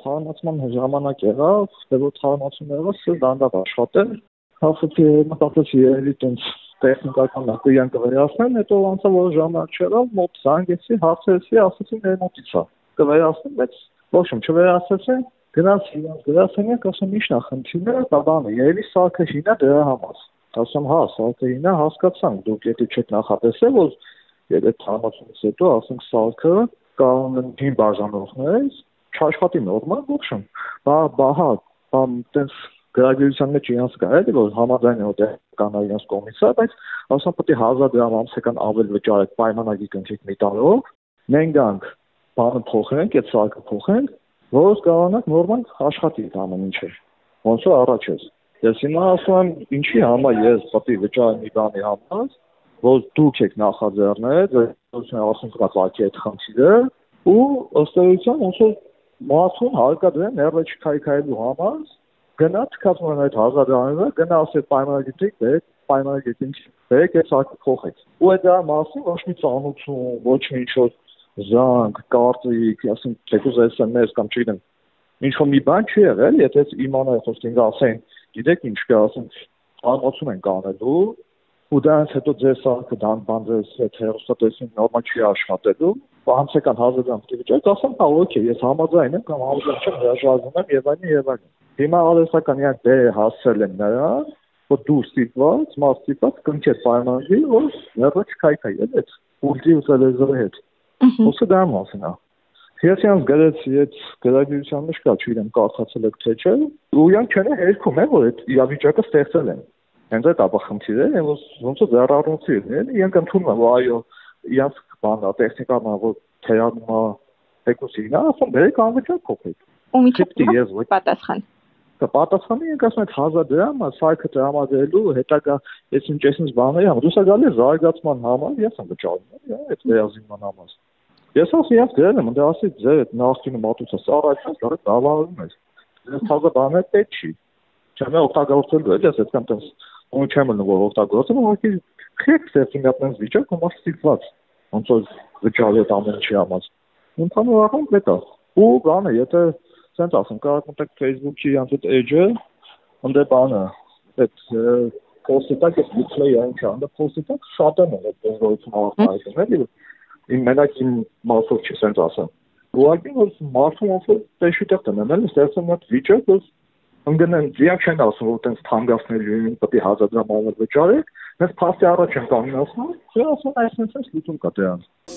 թարմացման ժամանակ եղավ, դե որ թարմացում եղավ, սա դանդաղ աշխատել, հասցի մտածեցի երևի տենց տեխնիկական նկույան կվերացնեմ, հետո անցա որ ժամանակ չեղավ, մոտ զանգեցի, հարցրեցի, ասացին դե մոտից է, կվերացնեմ, բայց ոչ ոք չվերացրեցին, գնացի գրասենյակ, ասում ի՞նչն է խնդիրը, բանը, երևի սարքը հին է դրա համար, ասում հա, սարքը հին է, հասկացանք, դուք եթե չեք նախատեսել, որ եթե թարմացումից հետո, ասենք սարքը կարող են հին բաժանողներ, չաշխատի նորմալ, ոչմ, բահա, տենց գրագիրության մեջ իրանց կա, էլի որ համաձայն է որ կանա իրանց կողմից է, բայց ասում պետք է 1000 դրամ ամսական ավել վճարեք պայմանագիր կնքեք մի տարով, մենք գանք, բանը փոխենք, այդ սարքը փոխենք, որ կարողանանք նորմալ աշխատի ամեն ինչը, ոնց որ առաջ է։ Ես հիմա ասում եմ, ինչի համար ես պետք է վճարեմ մի բանի համար, որ դուք եք նախաձեռնել, ասենք կապակի այդ խնդիրը, ու ըստ էության ոնց որ մարդուն հարկադրեն ները չքայքայելու համար, գնա թքածում այդ 1000 դրամը, գնա ասել պայմանագիր պայմանագիր բերեք այդ սարքը փոխեք։ Ու այդ դրա մասին ոչ մի ծանոթություն, ոչ մի ինչ-որ զանգ, կարծիք, ասենք թեկուզ SMS կամ չգիտեմ, ինչ-որ մի բան չի եղել, եթե իմանայի խոսքին ասեն, գիտեք ինչ կա, ասենք ծանոթություն են կանելու, ու դրանից հետո ձեր սարքը բան ձեզ հետ հեռուստատեսին նորմալ չի աշխատելու, հանցեկան 1000 դրամ պետք է վճարեք, ասեմ հա օքեյ, ես համաձայն եմ կամ համաձայն չեմ, հրաժարվում եմ եւ այլն։ Հիմա արհեստական իրանք դեր հասցրել են նրան, որ դու ստիպված, ստիպված կնքես պայմանագիր, որ ները չքայքայի, էլի այդ ուլտի ու տելեզորի հետ։ Ոսը դա մասն է։ Ես իրանք գրեցի այդ գրագիրության մեջ կա, չգիտեմ կարդացել եք թե չէ, ու իրանք չեն հերքում են, որ այդ իրավիճակը ստեղծել են։ Հենց այդ ապախնդիրը է, ոնց որ ձեռառողջի է, իրանք ընդունում են, որ այո, իրանք բանա տեխնիկան որ թերանում է տեկուսինա, ասում բերեք անվճար փոխեք։ Ու միջի պատասխան։ Պատասխանը ենք ասում այդ 1000 դրամ, սարքը տրամադրելու հետագա այս ինչ բաների համար, դուք գալի զարգացման համար, ես եմ վճարում, այդ վերազինման համար։ Ես ասում եմ գրել եմ, դա ասի ձեր այդ նախկինը մատուցած առաջից դա դավարում է։ Ձեր 1000 բանը պետք չի։ Չեմ օգտագործելու, էլի ես այդքան տես ու չեմ ելնում որ օգտագործեմ, ուղղակի խիղճ սերտինգատնես վիճակ ու մաս ստիպված։ Ոնց որ վճարել այդ ամեն ինչի համար։ Ընդհանուր առմամբ դա։ Ու բանը, եթե սենց ասեմ, կարող եք Facebook-ի իրանց այդ edge-ը, ընդ բանը, այդ post-it-ը display-ը ինչա, ընդ post-it-ը շատ են այդ դերություն ավարտում, էլի։ Իմ մենակ իմ մասով չի սենց ասեմ։ Ուղղակի որ մարդու ոնց որ տեսուտեղ տնեմ, էլի, ստեղծում այդ վիճակ, որ ընկնեն, իրանք չեն ասում, որ տենց թանկացնելու են, պետք է 1000 դրամ ավել վճարեք, մենք փաստի առաջ են կանգնացնում, ասում այսպես լուծում կա դրանց։